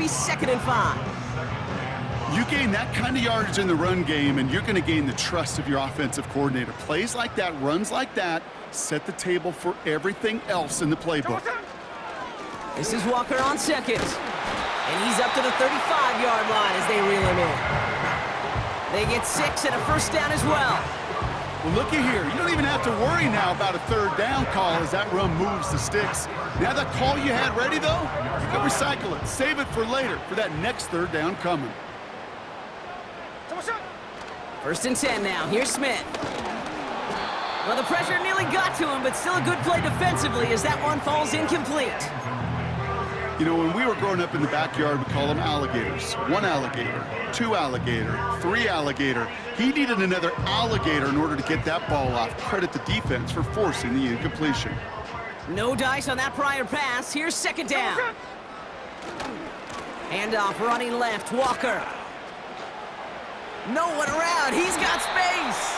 be 2nd and 5. You gain that kind of yardage in the run game, and you're going to gain the trust of your offensive coordinator. Plays like that, runs like that, set the table for everything else in the playbook. This is Walker on 2nd. And he's up to the 35-yard line as they reel him in. They get 6 and a 1st down as well. Well, looky here. You don't even have to worry now about a 3rd down call as that run moves the sticks. Now that call you had ready, though, you can recycle it. Save it for later for that next 3rd down coming. 1st and 10 now. Here's Smith. Well, the pressure nearly got to him, but still a good play defensively as that one falls incomplete. You know, when we were growing up in the backyard, we call them alligators. 1 alligator, 2 alligator, 3 alligator. He needed another alligator in order to get that ball off. Credit the defense for forcing the incompletion. No dice on that prior pass. Here's 2nd down. Handoff running left, Walker. No one around. He's got space.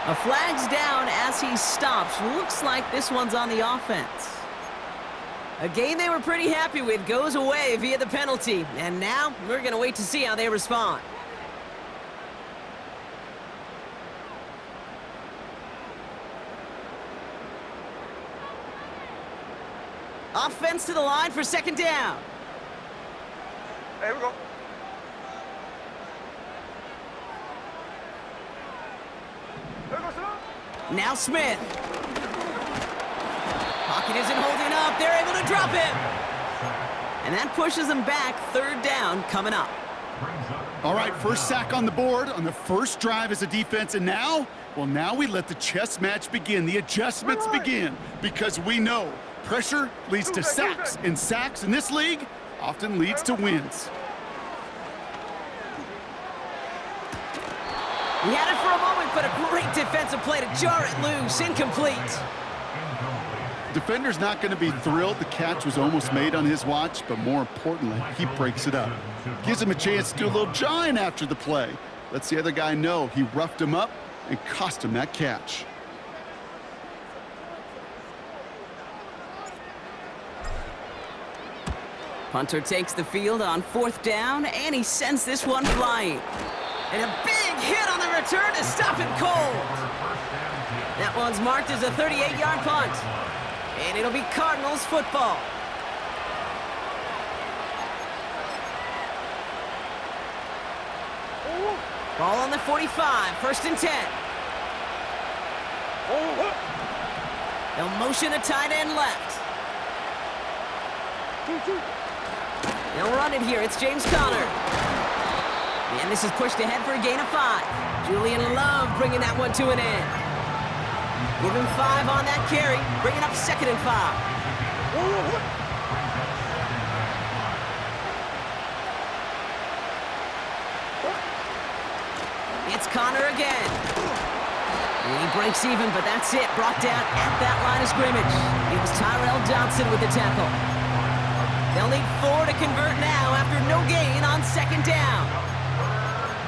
A flag's down as he stops. Looks like this one's on the offense. A game they were pretty happy with goes away via the penalty. And now we're going to wait to see how they respond. Offense to the line for 2nd down. There we go. Now Smith. Pocket isn't holding up. They're able to drop him. And that pushes them back. 3rd down coming up. All right, 1st sack on the board on the 1st drive as a defense. And now, well, now we let the chess match begin. The adjustments begin because we know pressure leads to sacks. And sacks in this league often leads to wins. He had it for a moment, but a great defensive play to jar it loose. Incomplete. Defender's not going to be thrilled the catch was almost made on his watch, but more importantly, he breaks it up. Gives him a chance to do a little jawing after the play. Lets the other guy know he roughed him up and cost him that catch. Punter takes the field on 4th down, and he sends this one flying. And a big hit on the return to stop it cold. That one's marked as a 38-yard punt. And it'll be Cardinals football. Ball on the 45, 1st and 10. They'll motion a tight end left. They'll run it here. It's James Conner. And this is pushed ahead for a gain of 5. Julian Love bringing that one to an end. Give him 5 on that carry, bringing up 2nd and 5. It's Conner again. And he breaks even, but that's it. Brought down at that line of scrimmage. It was Tyrell Johnson with the tackle. They'll need 4 to convert now after no gain on 2nd down.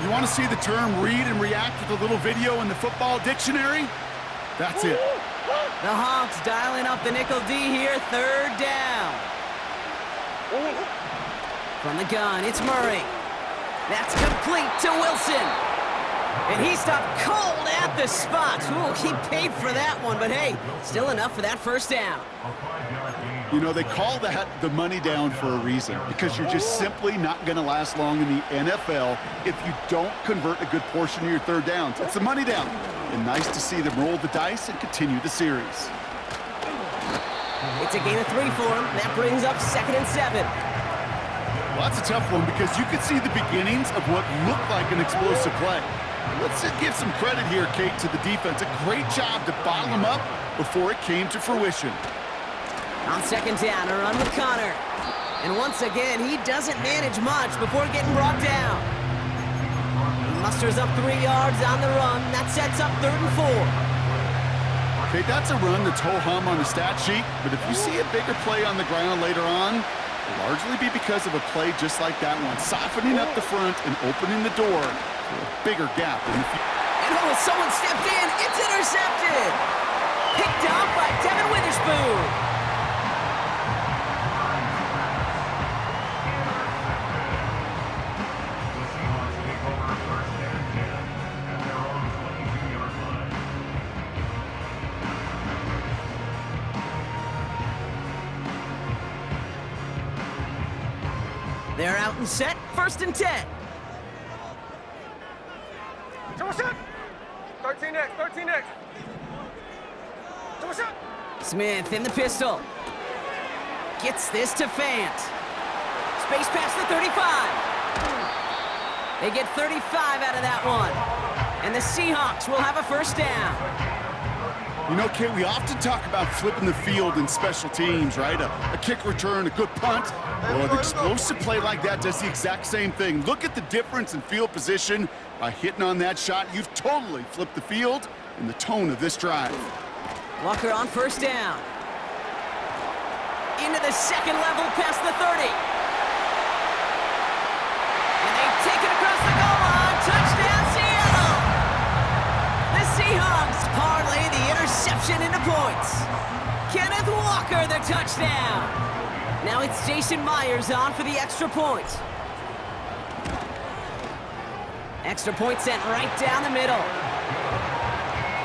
You want to see the term read and react with a little video in the football dictionary? That's it. The Hawks dialing up the nickel D here, 3rd down. From the gun, it's Murray. That's complete to Wilson. And he stopped cold at the spot. Ooh, he paid for that one, but hey, still enough for that 1st down. You know, they call that the money down for a reason, because you're just simply not going to last long in the NFL if you don't convert a good portion of your 3rd downs. It's the money down. And nice to see them roll the dice and continue the series. It's a gain of 3 for him. That brings up 2nd and 7. Well, that's a tough one because you could see the beginnings of what looked like an explosive play. Let's give some credit here, Kate, to the defense. A great job to bottle them up before it came to fruition. On 2nd down, a run with Conner. And once again, he doesn't manage much before getting brought down. He musters up 3 yards on the run. That sets up 3rd and 4. Okay, that's a run that's ho-hum on the stat sheet, but if you see a bigger play on the ground later on, it'll largely be because of a play just like that one, softening up the front and opening the door for a bigger gap in the future. And oh, someone stepped in. It's intercepted. Picked off by Devin Witherspoon. They're out and set, 1st and 10. Double shot. 13X, 13X. Double shot. Smith in the pistol. Gets this to Fant. Space past the 35. They get 35 out of that one. And the Seahawks will have a 1st down. You know, Kate, we often talk about flipping the field in special teams, right? A kick return, a good punt. Well, an explosive play like that does the exact same thing. Look at the difference in field position. By hitting on that shot, you've totally flipped the field and the tone of this drive. Walker on 1st down. Into the 2nd level past the 30. And they take it across the goal line. Touchdown, Seattle! The Seahawks parlay the interception into points. Kenneth Walker, the touchdown. Now it's Jason Myers on for the extra point. Extra point sent right down the middle.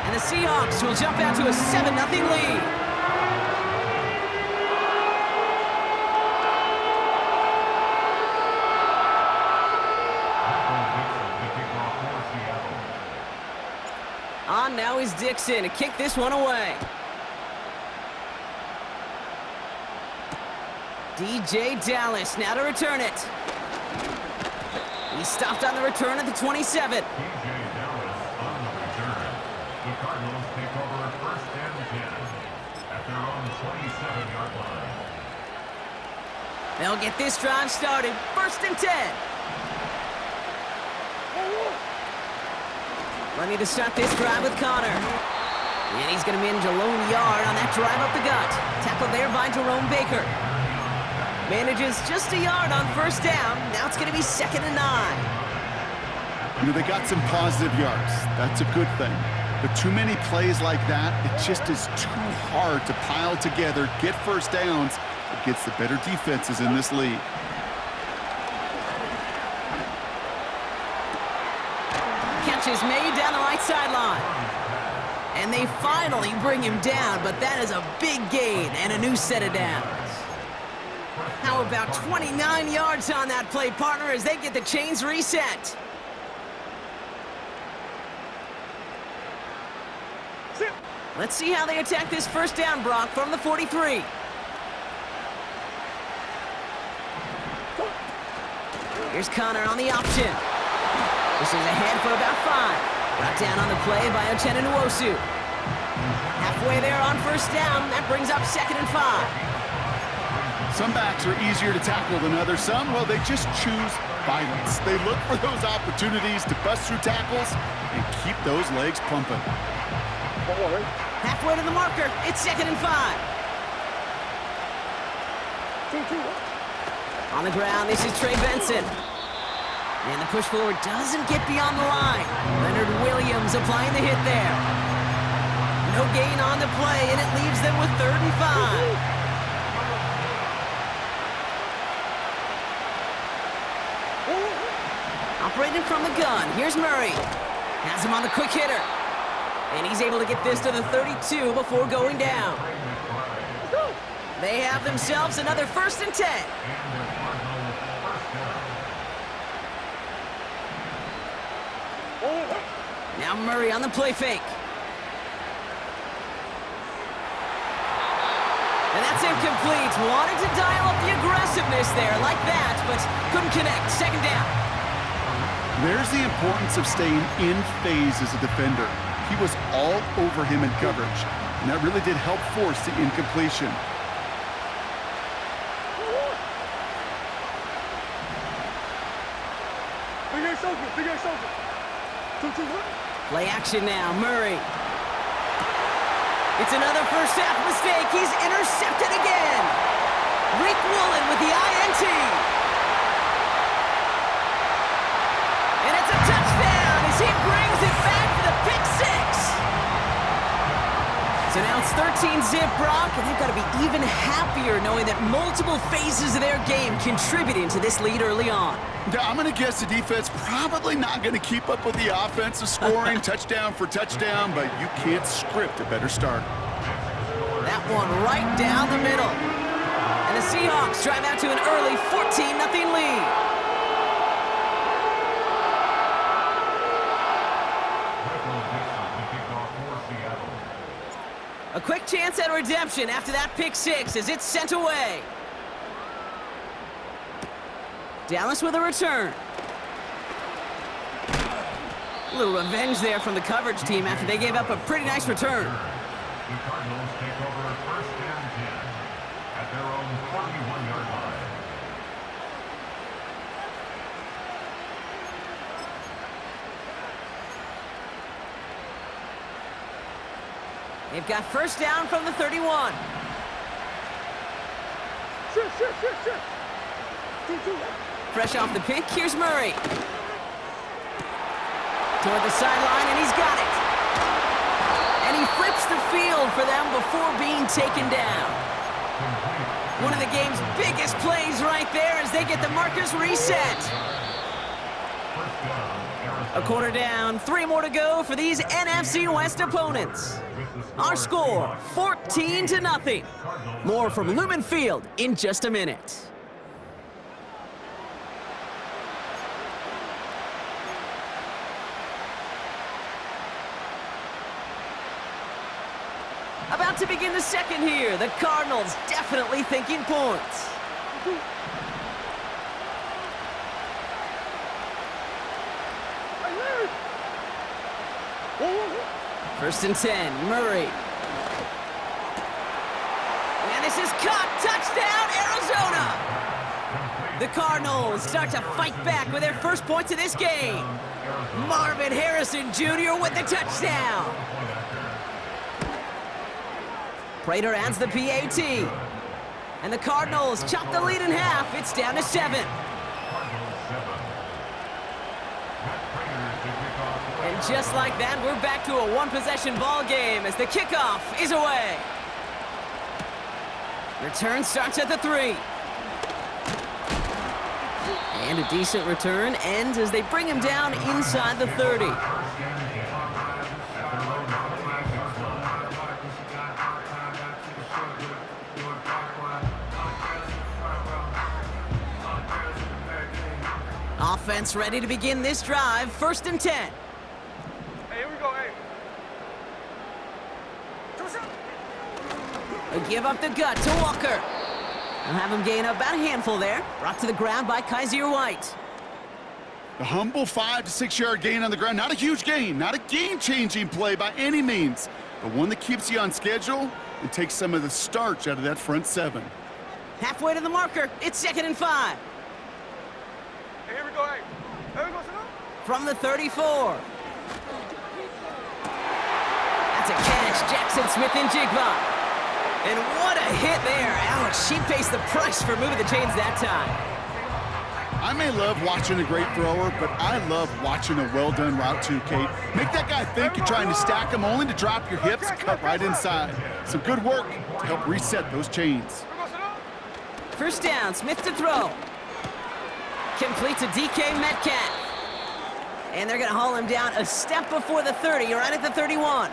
And the Seahawks will jump out to a 7-0 lead. On now is Dixon to kick this one away. DJ Dallas now to return it. He stopped on the return at the 27. DJ Dallas on the return. The Cardinals take over 1st and 10 at their own 27-yard line. They'll get this drive started. 1st and 10. Ready to start this drive with Connor. And he's going to manage a lone yard on that drive up the gut. Tackled there by Jerome Baker. Manages just a yard on 1st down. Now it's going to be 2nd and 9. You know, they got some positive yards. That's a good thing. But too many plays like that, it just is too hard to pile together, get 1st downs against the better defenses in this league. Catch is made down the right sideline. And they finally bring him down, but that is a big gain and a new set of downs. How about 29 yards on that play, partner, as they get the chains reset. Let's see how they attack this 1st down, Brock, from the 43. Here's Connor on the option. This is ahead for about 5. Brought down on the play by Uchenna Nwosu. Halfway there on 1st down. That brings up 2nd and 5. Some backs are easier to tackle than others. Some, well, they just choose violence. They look for those opportunities to bust through tackles and keep those legs pumping. Halfway to the marker. It's 2nd and 5. On the ground, this is Trey Benson. And the push forward doesn't get beyond the line. Leonard Williams applying the hit there. No gain on the play, and it leaves them with 3rd and 5. Operating from the gun, here's Murray. Has him on the quick hitter. And he's able to get this to the 32 before going down. They have themselves another 1st and 10. Now Murray on the play fake. And that's incomplete. Wanted to dial up the aggressiveness there like that, but couldn't connect. 2nd down. There's the importance of staying in phase as a defender. He was all over him in coverage, and that really did help force the incompletion. Play action now, Murray. It's another 1st half mistake. He's intercepted again. Rick Woolen with the INT. And it's a touchdown as he brings it back for the pick 6. So now it's 13-zip, Brock, and they've got to be even happier knowing that multiple phases of their game contributed to this lead early on. Yeah, I'm going to guess the defense probably not going to keep up with the offensive scoring touchdown for touchdown, but you can't script a better start. That one right down the middle. And the Seahawks drive out to an early 14-0 lead. chance at redemption after that pick six as it's sent away. Dallas with a return. A little revenge there from the coverage team after they gave up a pretty nice return. The Cardinals take over first and 10 at their own 41-yard line. They've got first down from the 31. Fresh off the pick, here's Murray. Toward the sideline, and he's got it. And he flips the field for them before being taken down. One of the game's biggest plays right there as they get the markers reset. A quarter down, 3 more to go for these NFC West opponents. Our score, 14-0. More from Lumen Field in just a minute. About to begin the second here. The Cardinals definitely thinking points. First and 10, Murray. And this is caught. Touchdown, Arizona! The Cardinals start to fight back with their first points of this game. Marvin Harrison Jr. with the touchdown. Prater adds the PAT. And the Cardinals chop the lead in half. It's down to 7. And just like that, we're back to a one-possession ball game as the kickoff is away. Return starts at the 3. And a decent return ends as they bring him down inside the 30. Offense ready to begin this drive. First and 10. Hey, here we go, hey. A give up the gut to Walker. They'll have him gain about a handful there. Brought to the ground by Kaiser White. The humble 5 to 6 yard gain on the ground. Not a huge gain, not a game-changing play by any means, but one that keeps you on schedule and takes some of the starch out of that front 7. Halfway to the marker. It's 2nd and 5. Hey, here we go, hey. Here we go, sit down. From the 34. That's a catch. Jackson Smith and Jigba. And what a hit there. Ouch, she pays the price for moving the chains that time. I may love watching a great thrower, but I love watching a well-done route too, Kate. Make that guy think you're trying to stack him only to drop your hips, cut right inside. Some good work to help reset those chains. First down, Smith to throw. Complete to DK Metcalf. And they're going to haul him down a step before the 30, right at the 31.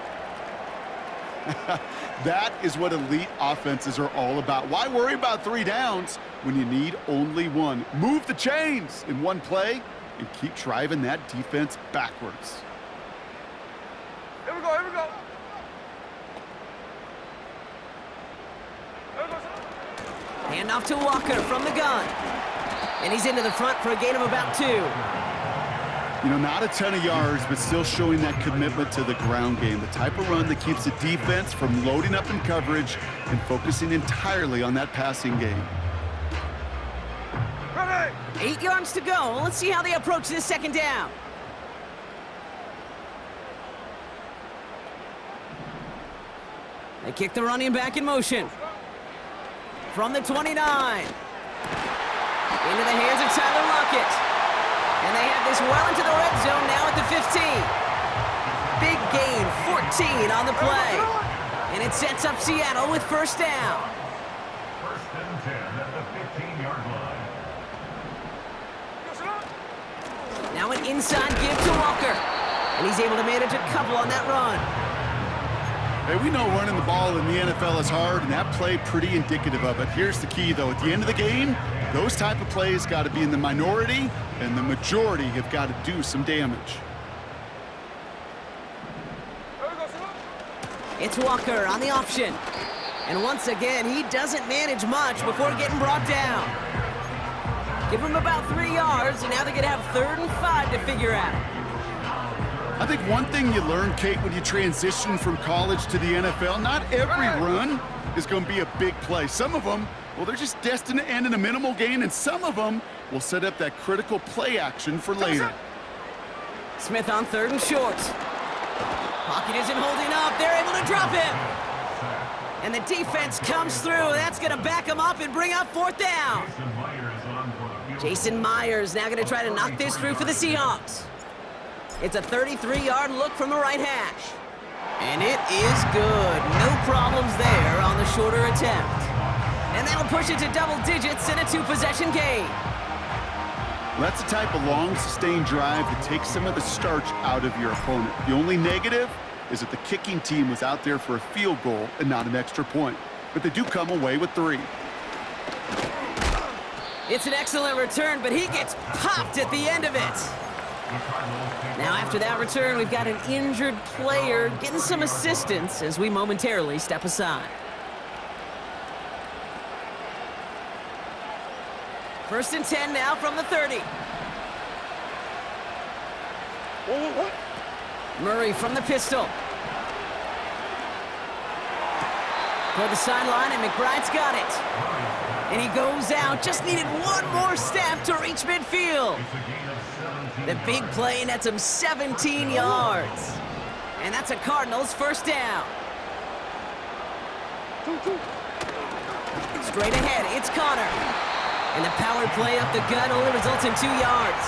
That is what elite offenses are all about. Why worry about 3 downs when you need only 1? Move the chains in one play and keep driving that defense backwards. Here we go, here we go. Here we go, sit down. Hand off to Walker from the gun. And he's into the front for a gain of about 2. You know, not a ton of yards, but still showing that commitment to the ground game. The type of run that keeps the defense from loading up in coverage and focusing entirely on that passing game. Ready. 8 yards to go. Let's see how they approach this 2nd down. They kick the running back in motion. From the 29. Into the hands of Tyler Lockett. And they have this well into the red zone now at the 15. Big gain, 14 on the play. And it sets up Seattle with first down. First and 10 at the 15-yard line. Now an inside give to Walker. And he's able to manage a couple on that run. Hey, we know running the ball in the NFL is hard, and that play pretty indicative of it. Here's the key, though. At the end of the game, those type of plays got to be in the minority, and the majority have got to do some damage. It's Walker on the option. And once again, he doesn't manage much before getting brought down. Give him about 3 yards, and now they're going to have 3rd and 5 to figure out. I think one thing you learn, Kate, when you transition from college to the NFL, not every run is going to be a big play. Some of them, well, they're just destined to end in a minimal gain, and some of them will set up that critical play action for later. Smith on 3rd and short. Pocket isn't holding up. They're able to drop him. And the defense comes through. That's going to back him up and bring up 4th down. Jason Myers now going to try to knock this through for the Seahawks. It's a 33-yard look from the right hash. And it is good. No problems there on the shorter attempt. And that'll push it to double digits in a 2-possession game. That's the type of long, sustained drive that takes some of the starch out of your opponent. The only negative is that the kicking team was out there for a field goal and not an extra point. But they do come away with 3. It's an excellent return, but he gets popped at the end of it. Now after that return, we've got an injured player getting some assistance as we momentarily step aside. 1st and 10 now from the 30. Murray from the pistol. Toward the sideline, and McBride's got it. And he goes out. Just needed one more step to reach midfield. The big play nets him 17 yards. And that's a Cardinals 1st down. Straight ahead, it's Connor. And the power play up the gut only results in 2 yards.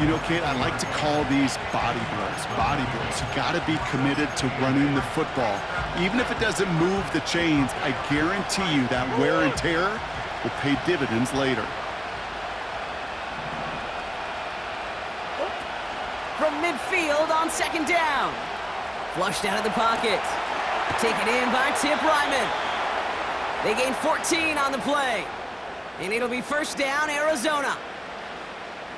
You know, Kate, I like to call these body blows. Body blows. You got to be committed to running the football. Even if it doesn't move the chains, I guarantee you that wear and tear will pay dividends later. From midfield on 2nd down. Flushed out of the pocket. Taken in by Tip Ryman. They gain 14 on the play. And it'll be 1st down, Arizona.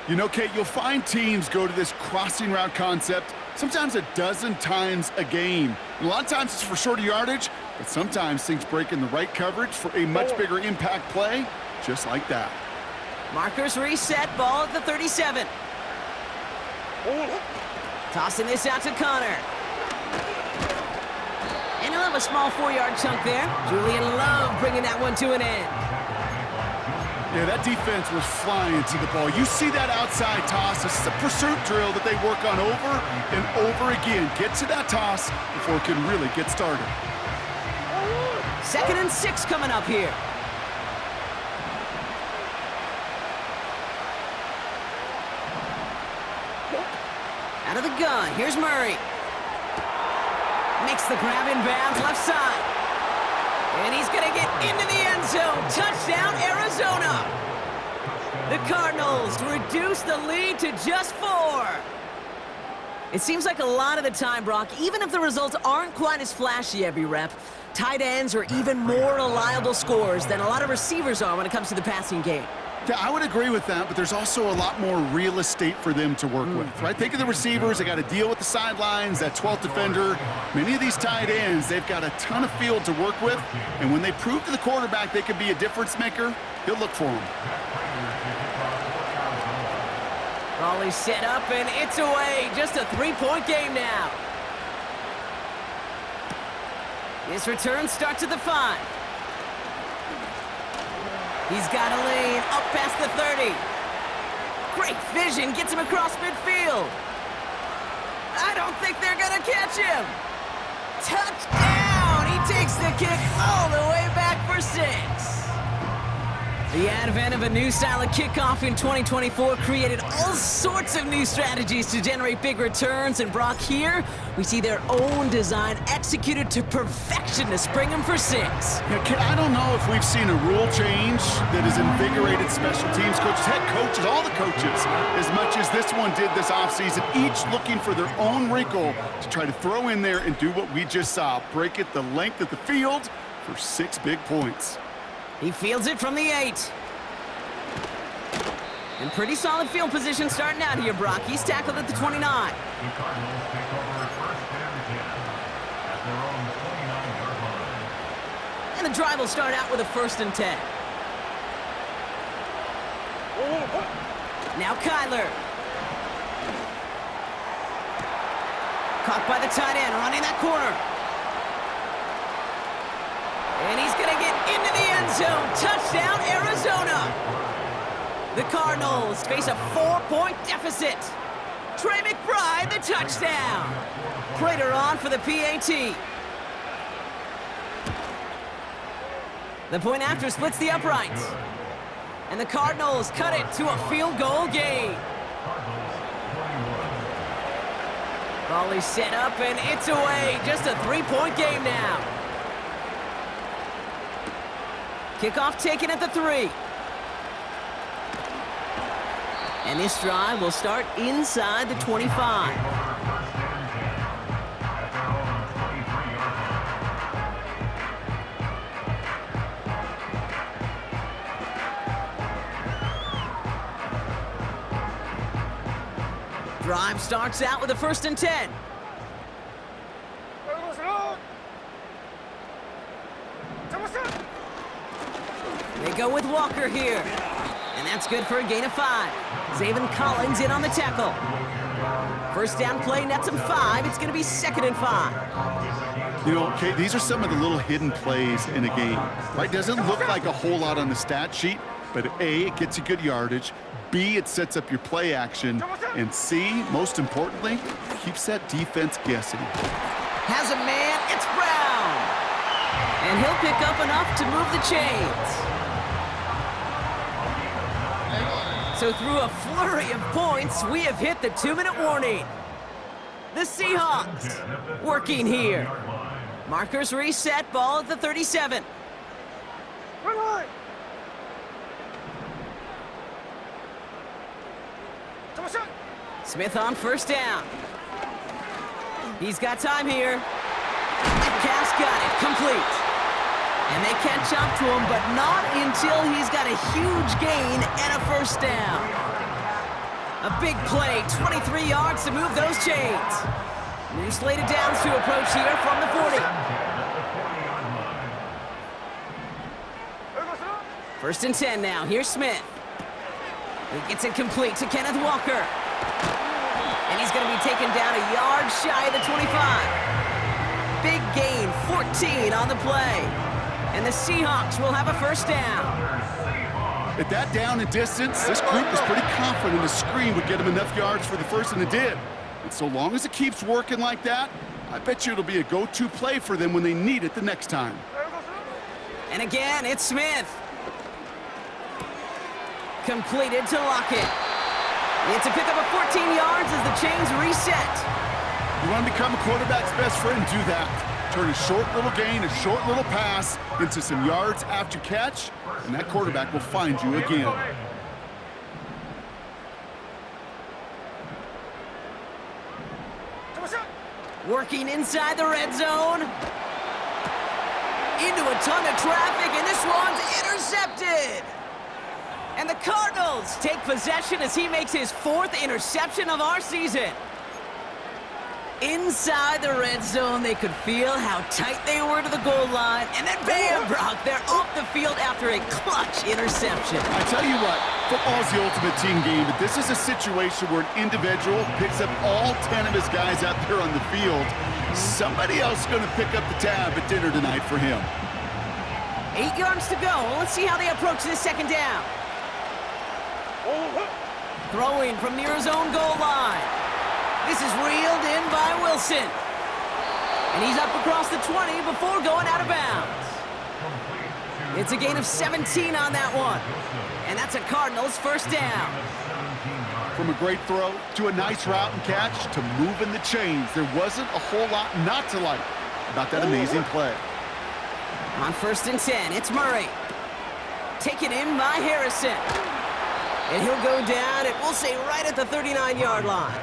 You know, Kate, you'll find teams go to this crossing route concept sometimes a dozen times a game. And a lot of times it's for shorter yardage, but sometimes things break in the right coverage for a much bigger impact play, just like that. Markers reset, ball at the 37. Tossing this out to Connor. And he'll have a small 4-yard chunk there. Julian Love bringing that one to an end. Yeah, that defense was flying to the ball. You see that outside toss. This is a pursuit drill that they work on over and over again. Get to that toss before it can really get started. 2nd and 6 coming up here. Out of the gun, here's Murray. Makes the grab in bounds, left side. And he's going to get into the end zone. Touchdown, Arizona. The Cardinals reduce the lead to just 4. It seems like a lot of the time, Brock, even if the results aren't quite as flashy every rep, tight ends are even more reliable scorers than a lot of receivers are when it comes to the passing game. Yeah, I would agree with that, but there's also a lot more real estate for them to work with, right? Think of the receivers. They got to deal with the sidelines, that 12th defender. Many of these tight ends, they've got a ton of field to work with, and when they prove to the quarterback they can be a difference maker, he'll look for them. Ball is set up, and it's away. Just a 3-point game now. This return starts at the 5. He's got a lane up past the 30. Great vision, gets him across midfield. I don't think they're gonna catch him. Touchdown! He takes the kick all the way back for 6. The advent of a new style of kickoff in 2024 created all sorts of new strategies to generate big returns, and Brock, here we see their own design executed to perfection to spring them for 6. Yeah, Kid, I don't know if we've seen a rule change that has invigorated special teams coaches, head coaches, all the coaches, as much as this one did this offseason, each looking for their own wrinkle to try to throw in there and do what we just saw, break it the length of the field for 6 big points. He fields it from the 8. And pretty solid field position starting out here, Brock. He's tackled at the 29. The Cardinals take over 1st and 10 at at their own 29-yard line. And the drive will start out with a 1st and 10. Now Kyler. Caught by the tight end, running that corner. And he's going to get into the end zone. Touchdown, Arizona. The Cardinals face a 4-point deficit. Trey McBride, the touchdown. Prater on for the PAT. The point after splits the uprights. And the Cardinals cut it to a field goal game. Ball is set up and it's away. Just a 3-point game now. Kickoff taken at the 3. And this drive will start inside the 25. Drive starts out with a 1st and 10. They go with Walker here. And that's good for a gain of 5. Zaven Collins in on the tackle. First down play, nets him 5. It's going to be 2nd and 5. You know, Kate, these are some of the little hidden plays in a game, right? Doesn't look like a whole lot on the stat sheet, but A, it gets you good yardage. B, it sets up your play action. And C, most importantly, keeps that defense guessing. Has a man, it's Brown. And he'll pick up enough to move the chains. So through a flurry of points, we have hit the 2-minute warning. The Seahawks working here. Markers reset, ball at the 37. Smith on 1st down. He's got time here. Metcalf's got it, complete. And they catch up to him, but not until he's got a huge gain and a 1st down. A big play, 23 yards to move those chains. New slated downs to approach here from the 40. 1st and 10 now. Here's Smith. He gets it complete to Kenneth Walker. And he's going to be taken down a yard shy of the 25. Big gain, 14 on the play. And the Seahawks will have a 1st down. At that down and distance, this group was pretty confident the screen would get them enough yards for the 1st, and it did. And so long as it keeps working like that, I bet you it'll be a go-to play for them when they need it the next time. And again, it's Smith. Completed to Lockett. It's a pickup of 14 yards as the chains reset. You want to become a quarterback's best friend, do that. Turn a short little gain, a short little pass into some yards after catch, and that quarterback will find you again. Working inside the red zone. Into a ton of traffic, and this one's intercepted. And the Cardinals take possession as he makes his 4th interception of our season. Inside the red zone, they could feel how tight they were to the goal line. And then bam, Brock, they're off the field after a clutch interception. I tell you what, football's the ultimate team game, but this is a situation where an individual picks up all 10 of his guys out there on the field. Somebody else is going to pick up the tab at dinner tonight for him. 8 yards to go. Let's see how they approach this 2nd down. Throwing from near his own goal line. This is reeled in by Wilson. And he's up across the 20 before going out of bounds. It's a gain of 17 on that one. And that's a Cardinals 1st down. From a great throw to a nice route and catch to moving the chains, there wasn't a whole lot not to like about that amazing play. On 1st and 10, it's Murray. Taken in by Harrison. And he'll go down, and we'll say right at the 39-yard line.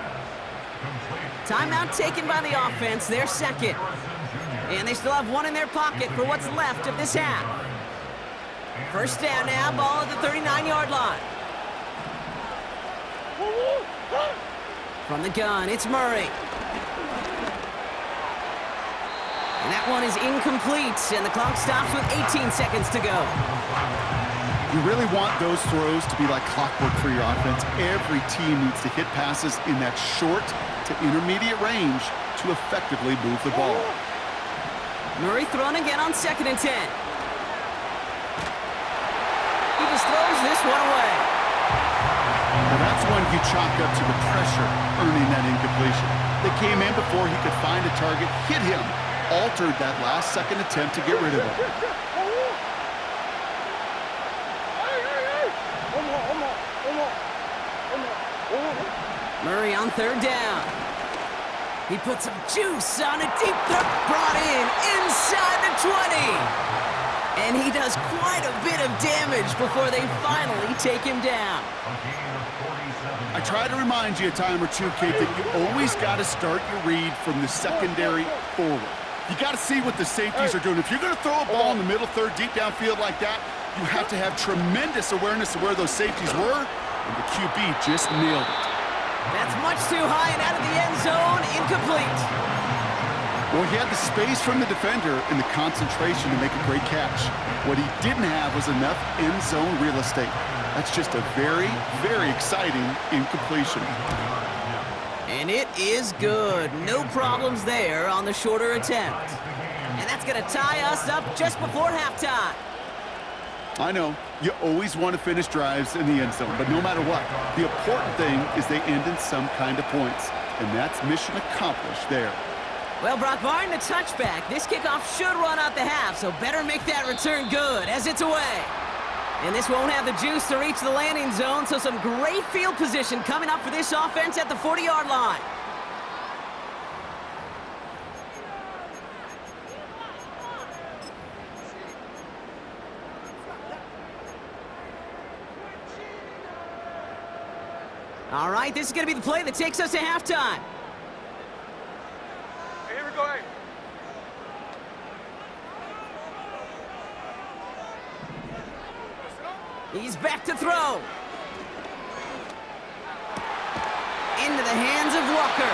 Timeout taken by the offense, their 2nd. And they still have one in their pocket for what's left of this half. 1st down now, ball at the 39-yard line. From the gun, it's Murray. And that one is incomplete, and the clock stops with 18 seconds to go. You really want those throws to be like clockwork for your offense. Every team needs to hit passes in that short to intermediate range to effectively move the ball. Murray throwing again on 2nd and 10. He just throws this one away. Well, that's one you chalk up to the pressure earning that incompletion. They came in before he could find a target, hit him, altered that last second attempt to get rid of him. Murray on 3rd down. He puts some juice on a deep throw, brought in inside the 20. And he does quite a bit of damage before they finally take him down. I try to remind you a time or two, Kate, that you always got to start your read from the secondary forward. You got to see what the safeties are doing. If you're going to throw a ball in the middle third, deep downfield like that, you have to have tremendous awareness of where those safeties were, and the QB just nailed it. That's much too high and out of the end zone, incomplete. Well, he had the space from the defender and the concentration to make a great catch. What he didn't have was enough end zone real estate. That's just a very, very exciting incompletion. And it is good. No problems there on the shorter attempt. And that's going to tie us up just before halftime. I know, you always want to finish drives in the end zone, but no matter what, the important thing is they end in some kind of points. And that's mission accomplished there. Well, Brock, barring the touchback, this kickoff should run out the half, so better make that return good as it's away. And this won't have the juice to reach the landing zone, so some great field position coming up for this offense at the 40-yard line. All right, this is going to be the play that takes us to halftime. Here we go. Hey. He's back to throw. Into the hands of Walker.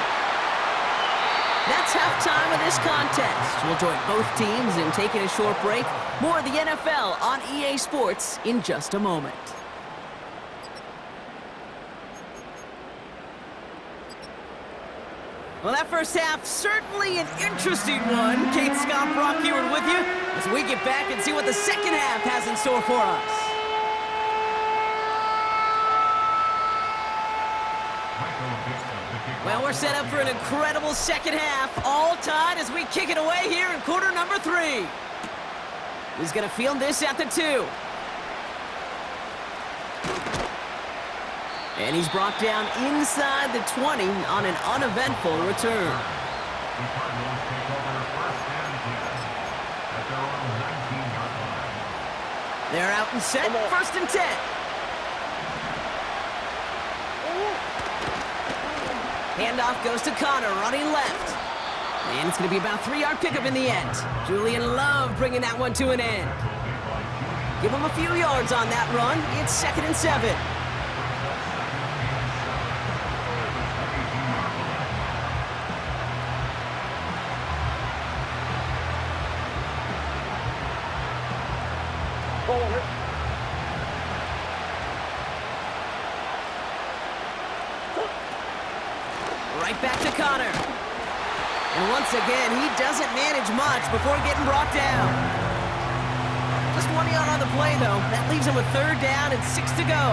That's halftime of this contest. We'll join both teams in taking a short break. More of the NFL on EA Sports in just a moment. Well, that first half, certainly an interesting one. Kate, Scott, Brock here with you as we get back and see what the second half has in store for us. Well, we're set up for an incredible second half, all tied as we kick it away here in quarter number 3. He's going to field this at the 2. And he's brought down inside the 20 on an uneventful return. They're out and set, 1st and 10. Handoff goes to Connor, running left. And it's going to be about a 3-yard pickup in the end. Julian Love bringing that one to an end. Give him a few yards on that run. It's 2nd and 7. Right back to Connor. And once again, he doesn't manage much before getting brought down. Just 1 yard on the play, though. That leaves him with 3rd down and 6 to go.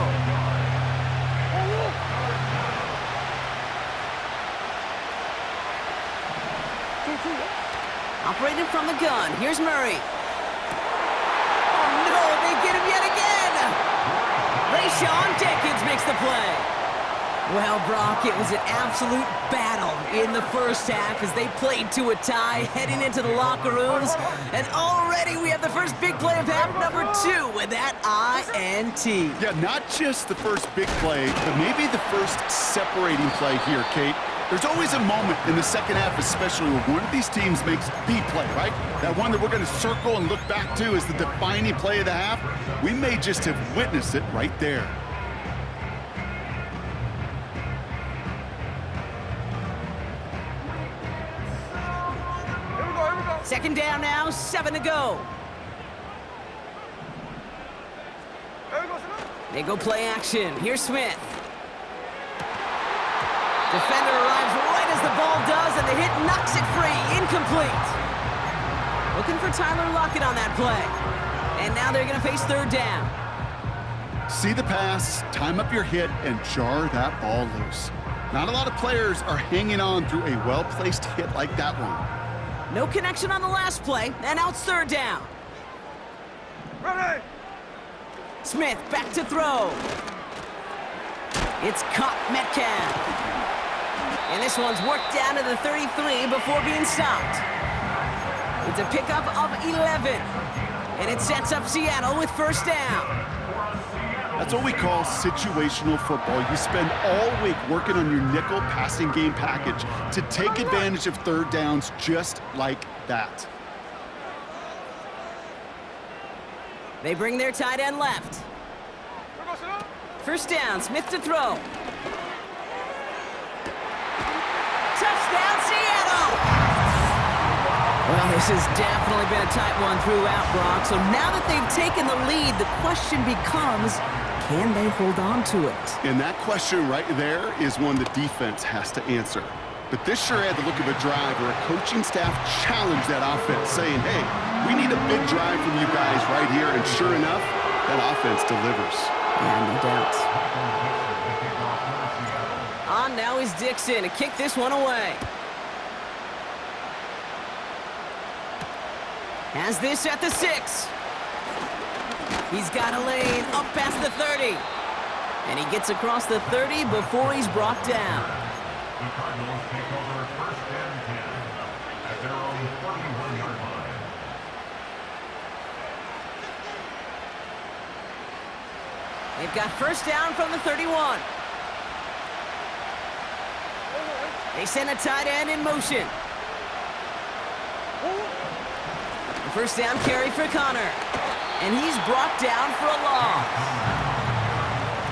Operating from the gun. Here's Murray. Oh, no, they get him yet again. Rayshawn Jenkins makes the play. Well, Brock, it was an absolute battle in the first half as they played to a tie, heading into the locker rooms. And already we have the first big play of half number 2 with that INT. Yeah, not just the first big play, but maybe the first separating play here, Kate. There's always a moment in the second half, especially when one of these teams makes the play, right? That one that we're going to circle and look back to as the defining play of the half. We may just have witnessed it right there. Second down now, 7 to go. There we go, Smith. They go play action. Here's Smith. Defender arrives right as the ball does, and the hit knocks it free. Incomplete. Looking for Tyler Lockett on that play. And now they're going to face third down. See the pass, time up your hit, and jar that ball loose. Not a lot of players are hanging on through a well-placed hit like that one. No connection on the last play, and now it's third down. Ready. Smith back to throw. It's caught Metcalf. And this one's worked down to the 33 before being stopped. It's a pickup of 11. And it sets up Seattle with first down. That's what we call situational football. You spend all week working on your nickel passing game package to take advantage of third downs just like that. They bring their tight end left. There we go, Smith. First down, Smith to throw. Touchdown, Seattle! Well, this has definitely been a tight one throughout, Brock. So now that they've taken the lead, the question becomes, can they hold on to it? And that question right there is one the defense has to answer. But this sure had the look of a drive where a coaching staff challenged that offense, saying, hey, we need a big drive from you guys right here. And sure enough, that offense delivers. Yeah, no doubt. On now is Dixon to kick this one away. Has this at the 6. He's got a lane up past the 30. And he gets across the 30 before he's brought down. The Cardinals take over first and 10 at their own 41-yard line. They've got first down from the 31. They send a tight end in motion. The first down carry for Connor. And he's brought down for a loss.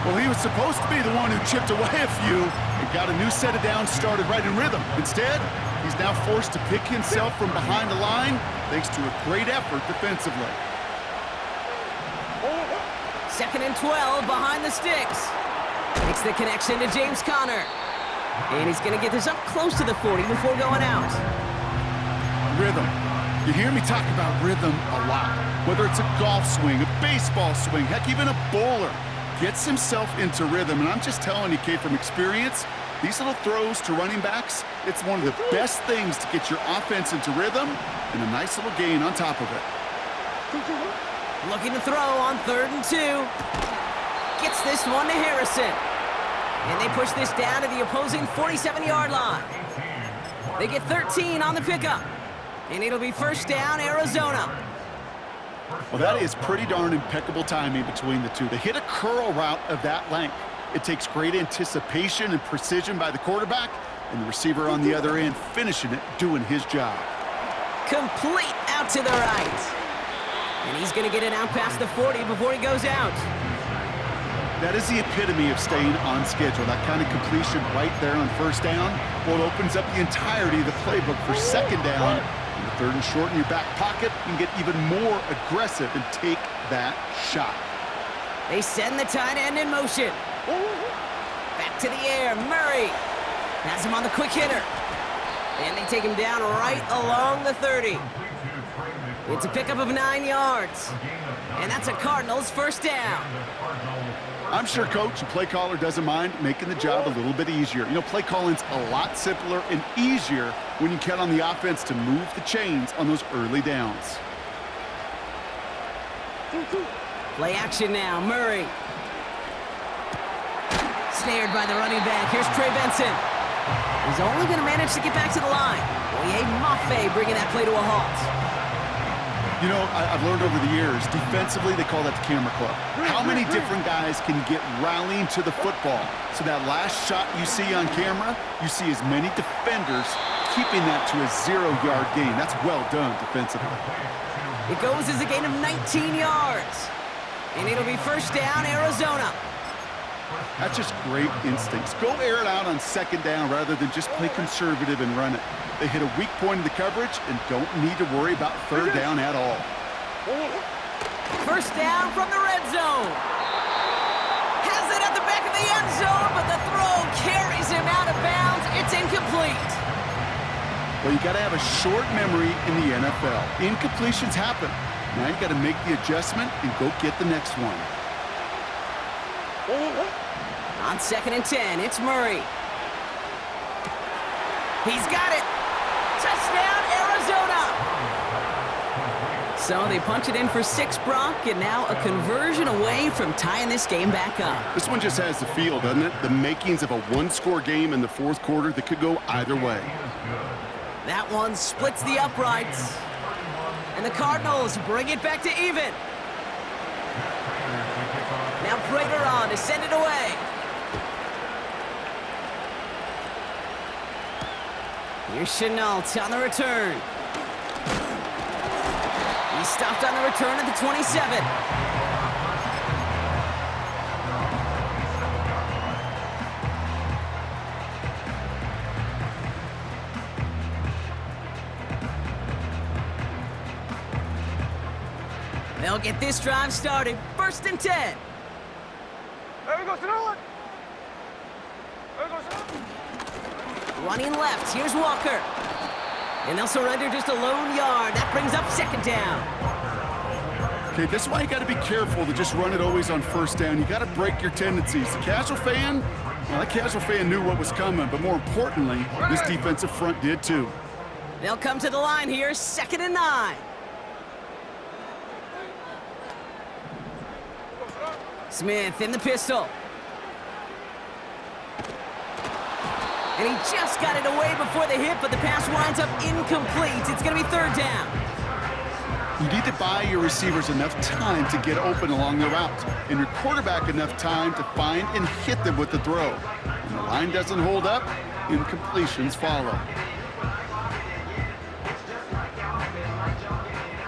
Well, he was supposed to be the one who chipped away a few and got a new set of downs started right in rhythm. Instead, he's now forced to pick himself from behind the line thanks to a great effort defensively. Second and 12 behind the sticks. Makes the connection to James Conner. And he's going to get this up close to the 40 before going out. Rhythm. You hear me talk about rhythm a lot. Whether it's a golf swing, a baseball swing, heck, even a bowler gets himself into rhythm. And I'm just telling you, Kate, from experience, these little throws to running backs, it's one of the best things to get your offense into rhythm and a nice little gain on top of it. Looking to throw on 3rd and 2. Gets this one to Harrison. And they push this down to the opposing 47-yard line. They get 13 on the pickup. And it'll be first down, Arizona. Well, that is pretty darn impeccable timing between the two. They hit a curl route of that length. It takes great anticipation and precision by the quarterback, and the receiver on the other end finishing it, doing his job. Complete out to the right. And he's going to get it out past the 40 before he goes out. That is the epitome of staying on schedule. That kind of completion right there on first down. Well, it opens up the entirety of the playbook for second down. And the 3rd and short in your back pocket, you can get even more aggressive and take that shot. They send the tight end in motion. Back to the air, Murray. Has him on the quick hitter. And they take him down right along the 30. It's a pickup of 9 yards. And that's a Cardinals first down. I'm sure coach and play caller doesn't mind making the job a little bit easier. You know, play calling's a lot simpler and easier when you count on the offense to move the chains on those early downs. Play action now, Murray. Snared by the running back. Here's Trey Benson. He's only going to manage to get back to the line. Oye Mafe bringing that play to a halt. You know, I've learned over the years, defensively, they call that the camera club. How many different guys can get rallying to the football? So that last shot you see on camera, you see as many defenders keeping that to a 0-yard gain. That's well done defensively. It goes as a gain of 19 yards. And it'll be first down, Arizona. That's just great instincts. Go air it out on second down rather than just play conservative and run it. They hit a weak point in the coverage and don't need to worry about third down at all. First down from the red zone. Has it at the back of the end zone, but the throw carries him out of bounds. It's incomplete. Well, you got to have a short memory in the NFL. Incompletions happen. Now you got to make the adjustment and go get the next one. On 2nd and 10, it's Murray. He's got it. Touchdown, Arizona. So they punch it in for 6, Brock, and now a conversion away from tying this game back up. This one just has the feel, doesn't it? The makings of a one-score game in the fourth quarter that could go either way. That one splits the uprights. And the Cardinals bring it back to even. Now Prater on to send it away. Here's Chenault on the return. He's stopped on the return at the 27. They'll get this drive started. 1st and 10. There we go, Sonoma. There we go, Sonoma. Running left, here's Walker. And they'll surrender just a lone yard. That brings up 2nd down. Okay, this is why you got to be careful to just run it always on 1st down. You got to break your tendencies. The casual fan, well, that casual fan knew what was coming, but more importantly, this defensive front did too. They'll come to the line here, 2nd and 9. Smith in the pistol. And he just got it away before the hit, but the pass winds up incomplete. It's going to be 3rd down. You need to buy your receivers enough time to get open along the route, and your quarterback enough time to find and hit them with the throw. When the line doesn't hold up, incompletions follow.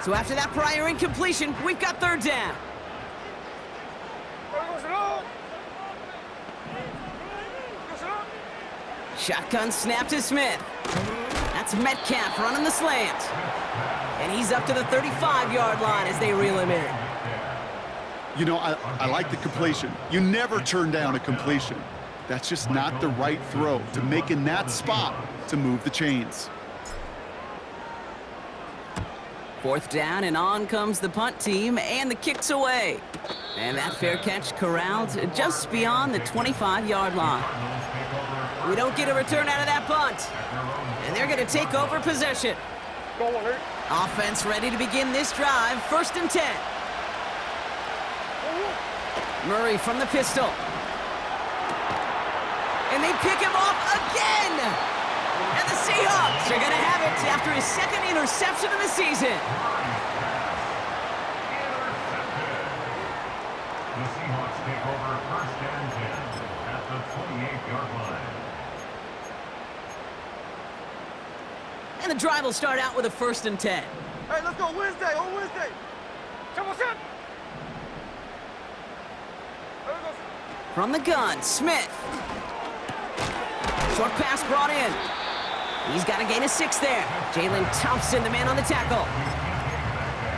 So after that prior incompletion, we've got 3rd down. There we go, Sonoma. Go, Sonoma. Shotgun snap to Smith. That's Metcalf running the slant. And he's up to the 35-yard line as they reel him in. You know, I like the completion. You never turn down a completion. That's just not the right throw to make in that spot to move the chains. 4th down, and on comes the punt team, and the kick's away. And that fair catch corralled just beyond the 25-yard line. We don't get a return out of that punt. And they're going to take over possession. Go on, Eric. Offense ready to begin this drive. 1st and 10. Murray from the pistol. And they pick him off again. And the Seahawks are going to have it after his 2nd interception of the season. The Seahawks take over 1st and 10 at the 28-yard line. And the drive will start out with a 1st and 10. Hey, let's go Wednesday, on Wednesday. Come on, set. There we go. From the gun, Smith. Short pass brought in. He's got a gain of 6 there. Jalen Thompson, the man on the tackle.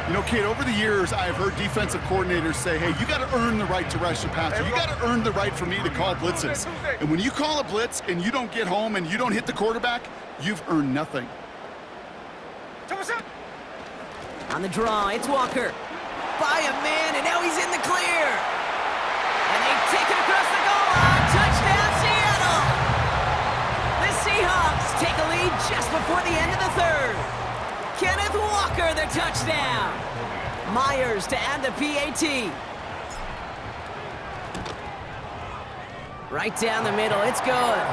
You know, Kate, over the years, I've heard defensive coordinators say, hey, you got to earn the right to rush the passer. You got to earn the right for me to call blitzes. And when you call a blitz and you don't get home and you don't hit the quarterback, you've earned nothing. Come on, set. On the draw, it's Walker. By a man, and now he's in the clear. And they take it across the goal line. Touchdown, Seattle! The Seahawks take a lead just before the end of the 3rd. Kenneth Walker, the touchdown. Myers to add the PAT. Right down the middle, it's good.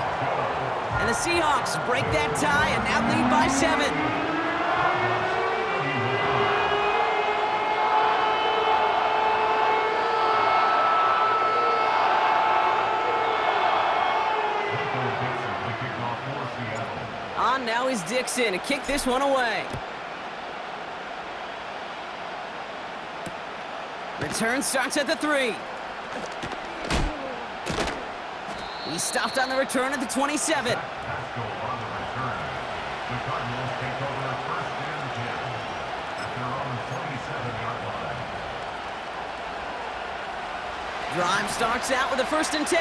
And the Seahawks break that tie and now lead by 7. On now is Dixon to kick this one away. Return starts at the 3. He's stopped on the return at the 27. Pass goal on the return. The Cardinals take over first and 10 at their own 27-yard line. Drive starts out with a 1st and 10.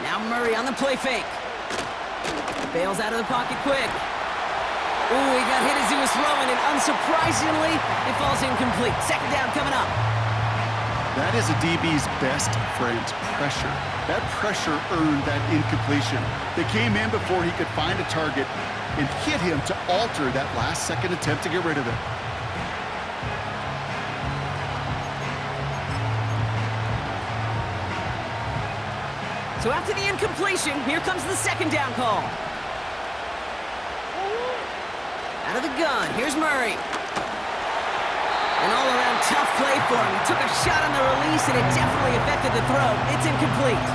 Now Murray on the play fake. Bails out of the pocket quick. Ooh, he got hit as he was throwing, and unsurprisingly, it falls incomplete. 2nd down coming up. That is a DB's best friend, pressure. That pressure earned that incompletion. They came in before he could find a target and hit him to alter that last-second attempt to get rid of it. So after the incompletion, here comes the 2nd down call. Out of the gun, here's Murray. An all-around tough play for him. He took a shot on the release, and it definitely affected the throw. It's incomplete.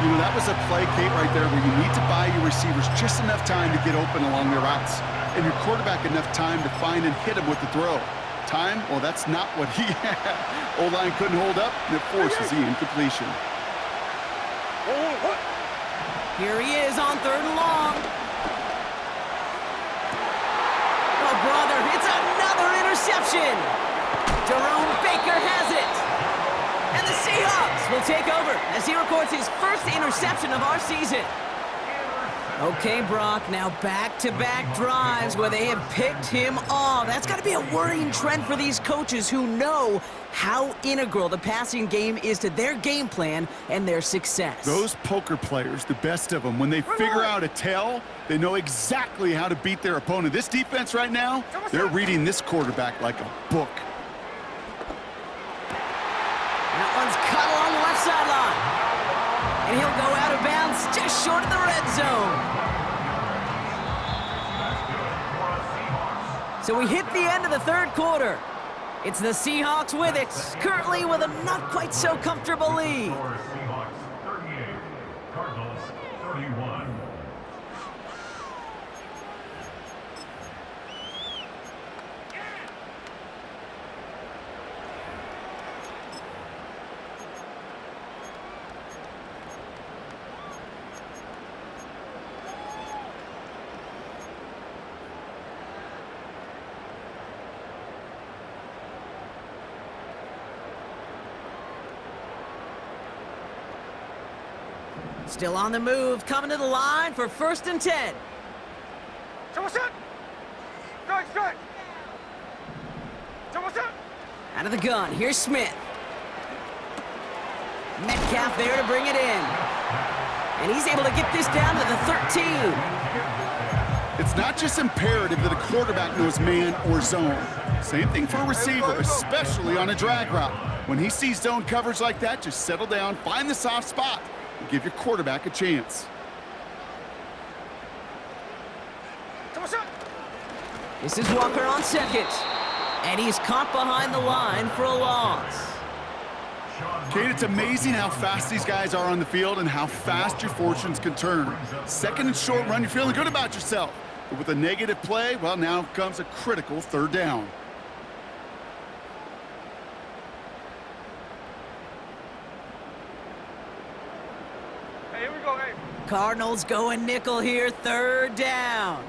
You know, that was a play, Kate, right there where you need to buy your receivers just enough time to get open along their routes, and your quarterback enough time to find and hit him with the throw. Time? Well, that's not what he had. O-line couldn't hold up, and it forces the incompletion. Here he is on 3rd and long. Oh, brother, it's another interception. Jerome Baker has it. And the Seahawks will take over as he records his 1st interception of our season. Okay, Brock, now back-to-back drives where they have picked him off. That's got to be a worrying trend for these coaches who know how integral the passing game is to their game plan and their success. Those poker players, the best of them, when they figure out a tell, they know exactly how to beat their opponent. This defense right now, they're reading this quarterback like a book. That one's cut along the left sideline. And he'll go out of bounds just short of the red zone. So we hit the end of the 3rd quarter. It's the Seahawks with it, currently with a not quite so comfortable lead. Seahawks 38, Cardinals 31. Still on the move, coming to the line for 1st and 10. Out of the gun, here's Smith. Metcalf there to bring it in. And he's able to get this down to the 13. It's not just imperative that a quarterback knows man or zone. Same thing for a receiver, especially on a drag route. When he sees zone coverage like that, just settle down, find the soft spot, and give your quarterback a chance. This is Walker on 2nd. And he's caught behind the line for a loss. Kate, it's amazing how fast these guys are on the field and how fast your fortunes can turn. 2nd and short run, you're feeling good about yourself. But with a negative play, well, now comes a critical 3rd down. Hey, here we go, hey. Cardinals going nickel here, 3rd down.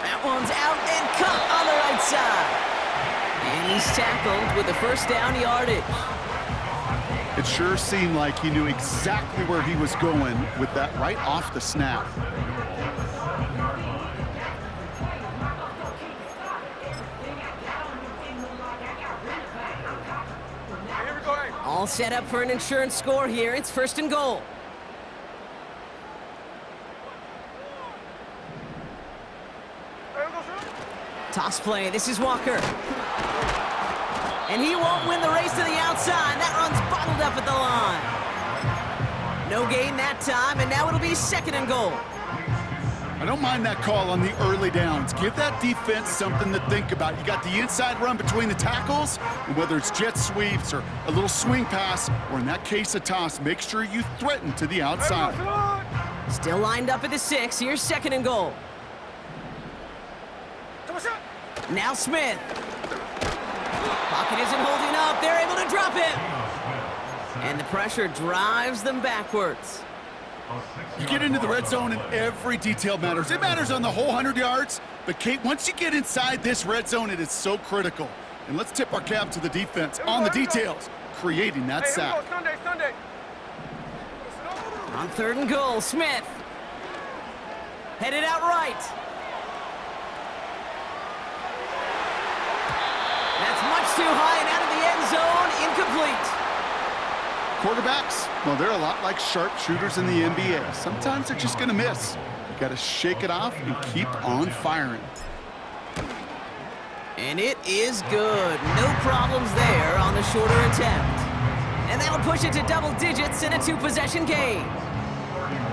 That one's out and cut on the right side. And he's tackled with the 1st down yardage. It sure seemed like he knew exactly where he was going with that right off the snap. Hey, here we go, hey. All set up for an insurance score here. It's 1st and goal. Toss play. This is Walker. And he won't win the race to the outside. That run's bottled up at the line. No gain that time, and now it'll be 2nd and goal. I don't mind that call on the early downs. Give that defense something to think about. You got the inside run between the tackles, and whether it's jet sweeps or a little swing pass, or in that case, a toss, make sure you threaten to the outside. Still lined up at the 6. Here's 2nd and goal. Now Smith. Pocket isn't holding up. They're able to drop him. And the pressure drives them backwards. You get into the red zone and every detail matters. It matters on the whole 100 yards. But, Kate, once you get inside this red zone, it is so critical. And let's tip our cap to the defense on the details, creating that sack. Sunday. On 3rd and goal, Smith. Headed out right. That's much too high and out of the end zone. Incomplete. Quarterbacks, well, they're a lot like sharpshooters in the NBA. Sometimes they're just going to miss. You got to shake it off and keep on firing. And it is good. No problems there on the shorter attempt. And that'll push it to double digits in a 2-possession game.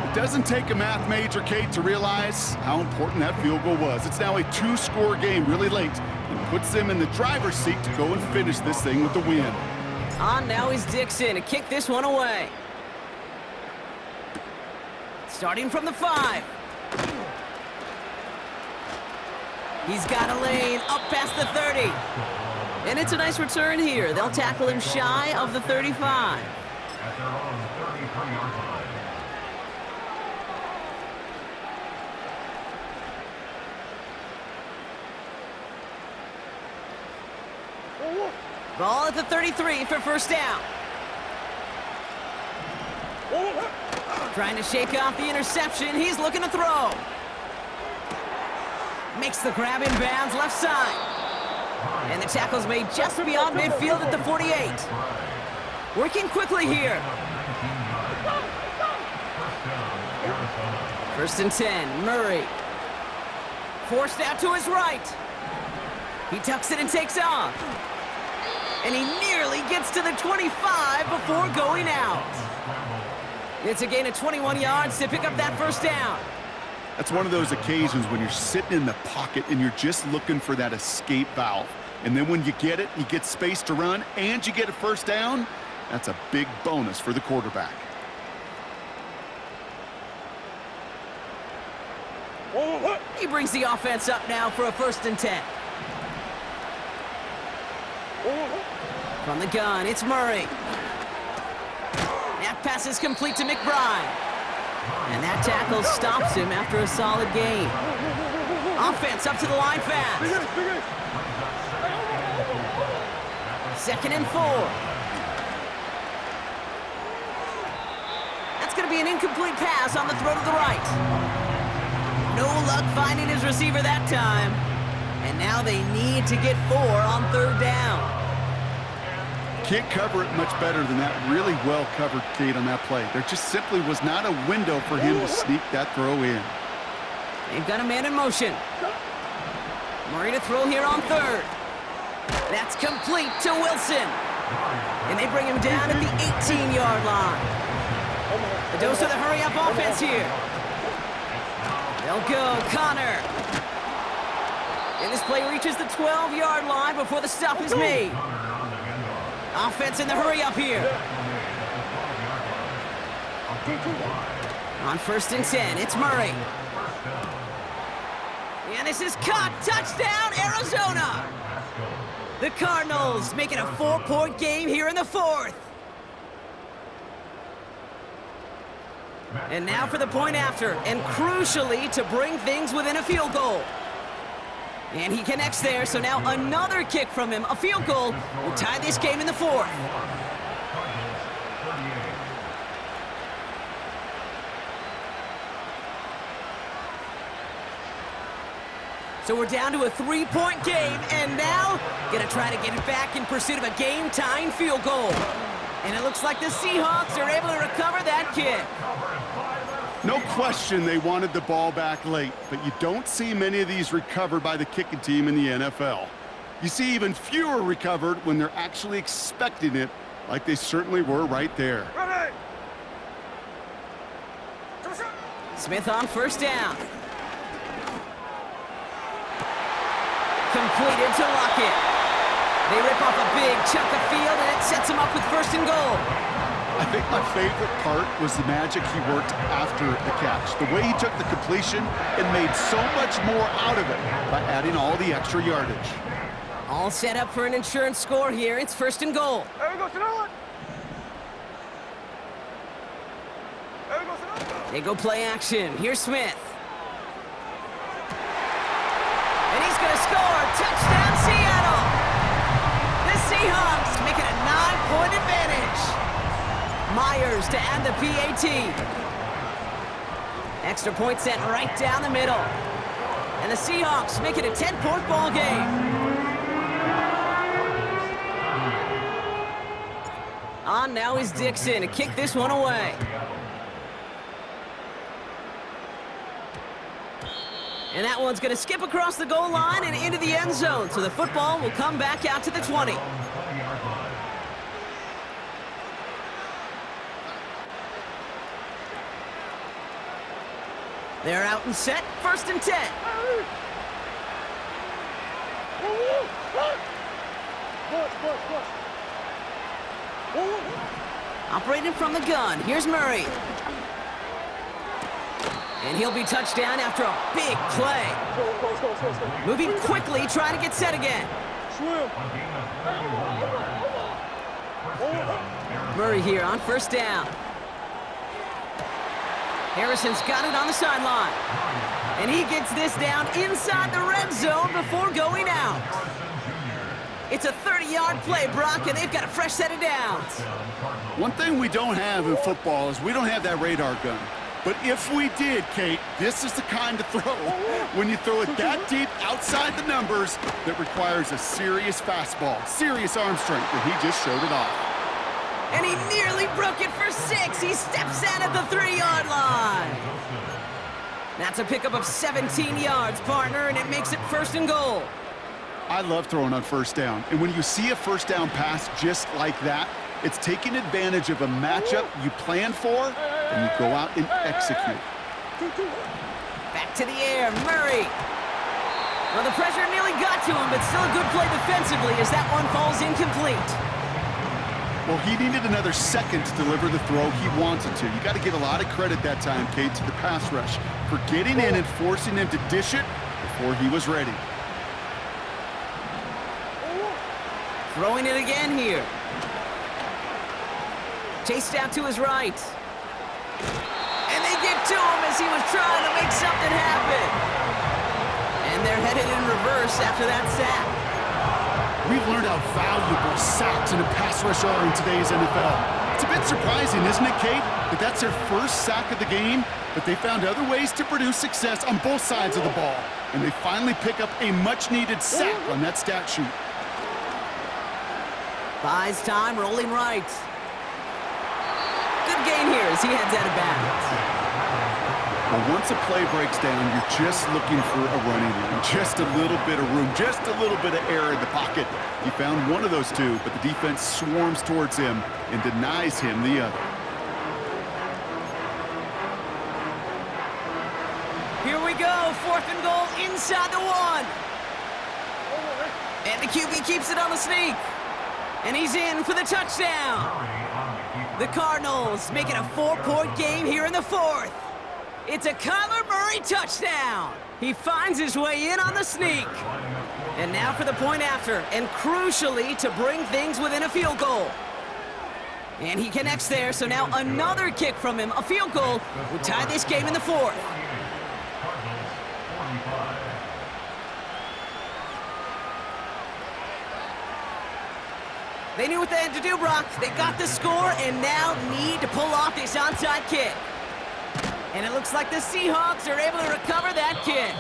It doesn't take a math major, Kate, to realize how important that field goal was. It's now a 2-score game really late and puts them in the driver's seat to go and finish this thing with the win. On now is Dixon to kick this one away. Starting from the 5. He's got a lane up past the 30. And it's a nice return here. They'll tackle him shy of the 35. At their own 33-yard line. Ball at the 33 for 1st down. Trying to shake off the interception. He's looking to throw. Makes the grab in bounds left side. And the tackle's made just beyond midfield at the 48. Working quickly here. 1st and 10, Murray. Forced out to his right. He tucks it and takes off. And he nearly gets to the 25 before going out. It's a gain of 21 yards to pick up that 1st down. That's one of those occasions when you're sitting in the pocket and you're just looking for that escape valve. And then when you get it, you get space to run, and you get a 1st down, that's a big bonus for the quarterback. He brings the offense up now for a 1st and 10. From the gun, it's Murray. That pass is complete to McBride. And that tackle stops him after a solid gain. Offense up to the line fast. 2nd and 4. That's going to be an incomplete pass on the throw to the right. No luck finding his receiver that time. And now they need to get 4 on 3rd down. Can't cover it much better than that really well-covered Kate on that play. There just simply was not a window for him to sneak that throw in. They've got a man in motion. Murray to throw here on 3rd. That's complete to Wilson. And they bring him down at the 18-yard line. A dose of the hurry-up offense here. They'll go, Connor. And this play reaches the 12-yard line before the stop is made. Offense in the hurry-up here. On 1st and 10, it's Murray. And this is caught. Touchdown, Arizona. The Cardinals making a 4-point game here in the 4th. And now for the point after, and crucially to bring things within a field goal. And he connects there, so now another kick from him. A field goal will tie this game in the 4th. So we're down to a 3-point game, and now gonna try to get it back in pursuit of a game-tying field goal. And it looks like the Seahawks are able to recover that kick. No question they wanted the ball back late, but you don't see many of these recovered by the kicking team in the NFL. You see even fewer recovered when they're actually expecting it, like they certainly were right there. Smith on 1st down. Completed to Lockett. They rip off a big chunk of field, and it sets them up with first and goal. I think my favorite part was the magic he worked after the catch. The way he took the completion and made so much more out of it by adding all the extra yardage. All set up for an insurance score here. It's first and goal. There we go, Sonoma. There we go, Sonoma. They go play action. Here's Smith. And he's going to score. Touchdown, Seattle. The Seahawks make it a 9-point advantage. Myers to add the PAT. Extra point set right down the middle. And the Seahawks make it a 10-point ball game. On now is Dixon to kick this one away. And that one's going to skip across the goal line and into the end zone. So the football will come back out to the 20. They're out and set, first and 10. Operating from the gun, here's Murray. And he'll be touched down after a big play. Moving quickly, trying to get set again. Murray here on first down. Harrison's got it on the sideline. And he gets this down inside the red zone before going out. It's a 30-yard play, Brock, and they've got a fresh set of downs. One thing we don't have in football is we don't have that radar gun. But if we did, Kate, this is the kind of throw, when you throw it that deep outside the numbers, that requires a serious fastball, serious arm strength, and he just showed it off. And he nearly broke it for 6. He steps out at the 3-yard line. That's a pickup of 17 yards, partner, and it makes it first and goal. I love throwing on first down. And when you see a first down pass just like that, it's taking advantage of a matchup you plan for, and you go out and execute. Back to the air, Murray. Well, the pressure nearly got to him, but still a good play defensively as that one falls incomplete. Well, he needed another second to deliver the throw he wanted to. You got to give a lot of credit that time, Kate, to the pass rush for getting in and forcing him to dish it before he was ready. Throwing it again here. Chased out to his right. And they get to him as he was trying to make something happen. And they're headed in reverse after that sack. We've learned how valuable sacks in a pass rush are in today's NFL. It's a bit surprising, isn't it, Kate, that that's their first sack of the game, but they found other ways to produce success on both sides of the ball, and they finally pick up a much-needed sack on that stat sheet. Buys time, rolling right. Good gain here as he heads out of bounds. Well, once a play breaks down, you're just looking for a running lane, just a little bit of room, just a little bit of air in the pocket. He found one of those two, but the defense swarms towards him and denies him the other. Here we go, 4th and goal inside the 1. And the QB keeps it on the sneak. And he's in for the touchdown. The Cardinals make it a 4-point game here in the 4th. It's a Kyler Murray touchdown. He finds his way in on the sneak. And now for the point after, and crucially to bring things within a field goal. And he connects there, so now another kick from him, a field goal, would tie this game in the 4th. They knew what they had to do, Brock. They got the score and now need to pull off this onside kick. And it looks like the Seahawks are able to recover that kick.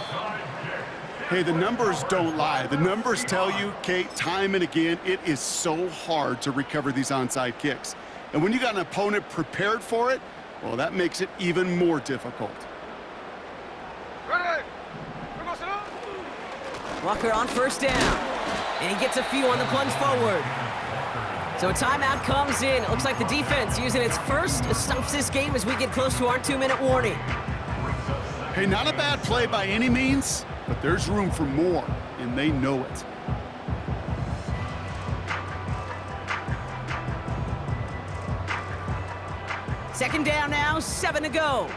Hey, the numbers don't lie. The numbers tell you, Kate, time and again, it is so hard to recover these onside kicks. And when you got an opponent prepared for it, well, that makes it even more difficult. Ready. Walker on first down. And he gets a few on the plunge forward. So a timeout comes in. It looks like the defense using its first stops this game as we get close to our 2-minute warning. Hey, not a bad play by any means, but there's room for more. and they know it. Second down now, 7 to go.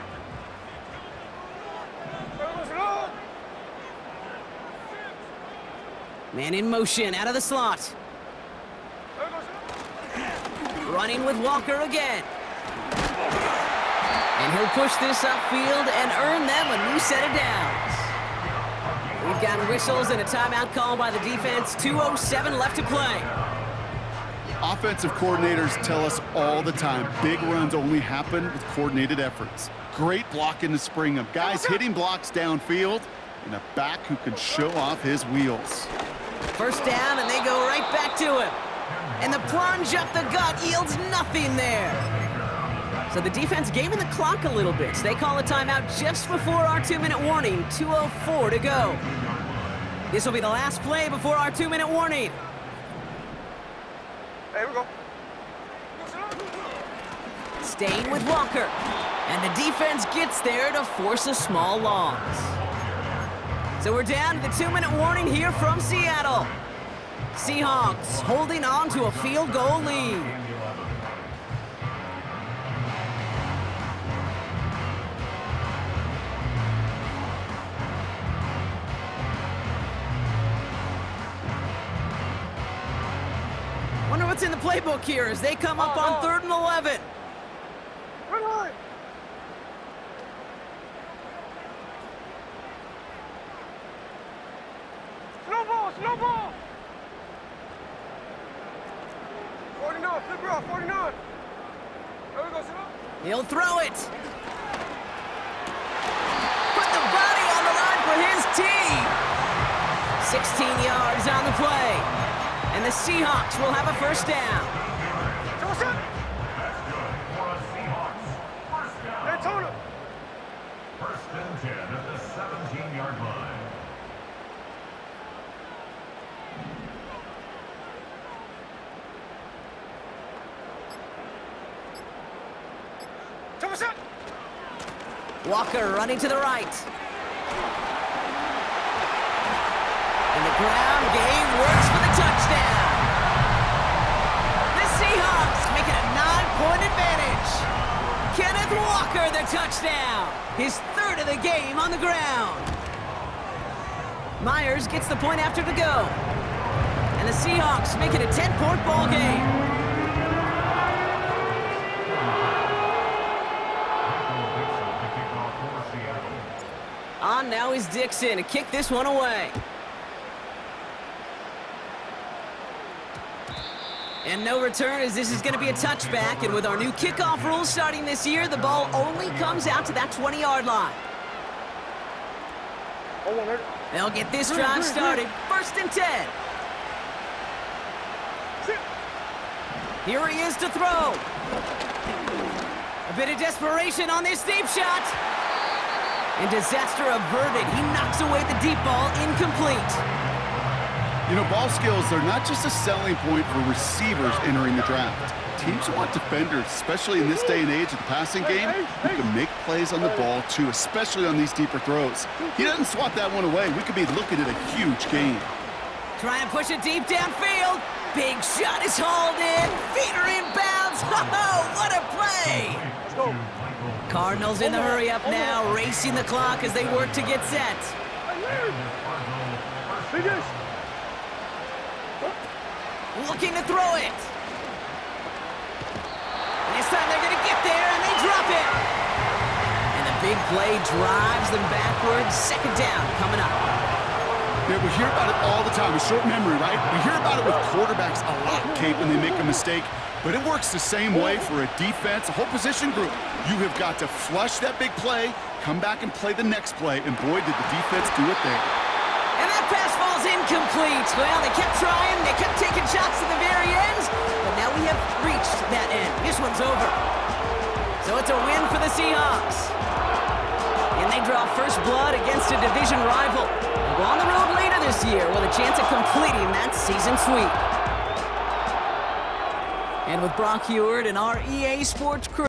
Man in motion, out of the slot. Running with Walker again. And he'll push this upfield and earn them a new set of downs. We've got whistles and a timeout called by the defense. 2:07 left to play. Offensive coordinators tell us all the time, big runs only happen with coordinated efforts. Great blocking to spring them. Guys hitting blocks downfield, and a back who can show off his wheels. First down, and they go right back to him. And the plunge up the gut yields nothing there. So the defense gaming the clock a little bit. So they call a timeout just before our 2-minute warning. 2:04 to go. This will be the last play before our 2-minute warning. There we go. Staying with Walker. And the defense gets there to force a small loss. So we're down to the 2-minute warning here from Seattle. Seahawks holding on to a field goal lead. Wonder what's in the playbook here as they come up on 3rd and 11. Run line. Snowball, snowball. 49, flip her off, 49. There we go, sit up. He'll throw it. Put the body on the line for his team. 16 yards on the play. And the Seahawks will have a first down. What's up? That's good for a Seahawks. First down. Daytona. First and 10 at the 17-yard line. What's up? Walker running to the right. And the ground game works for the touchdown. The Seahawks make it a 9-point advantage. Kenneth Walker, the touchdown. His 3rd of the game on the ground. Myers gets the point after to go. And the Seahawks make it a 10-point ball game. On now is Dixon to kick this one away. And no return as this is going to be a touchback. And with our new kickoff rules starting this year, the ball only comes out to that 20-yard line. They'll get this drive started. 1st and 10. Here he is to throw. A bit of desperation on this deep shot. And disaster averted. He knocks away the deep ball, incomplete. You know, ball skills, they're not just a selling point for receivers entering the draft. Teams want defenders, especially in this day and age of the passing game, who can make plays on the ball too, especially on these deeper throws. He doesn't swat that one away. We could be looking at a huge game. Trying to push it deep downfield. Big shot is hauled in. Feet are inbounds. Oh, what a play! Let's go. Cardinals in the hurry up now, racing the clock as they work to get set. Looking to throw it. And this time they're going to get there, and they drop it. And the big play drives them backwards. 2nd down coming up. Yeah, we hear about it all the time. A short memory, right? We hear about it with quarterbacks a lot, Kate, when they make a mistake. But it works the same way for a defense, a whole position group. You have got to flush that big play, come back and play the next play, and boy, did the defense do it there. And that pass ball's incomplete. Well, they kept trying, they kept taking shots to the very end, but now we have reached that end. This one's over. So it's a win for the Seahawks. And they draw first blood against a division rival. They'll go on the road later this year with a chance of completing that season sweep. And with Brock Heward and our EA Sports crew,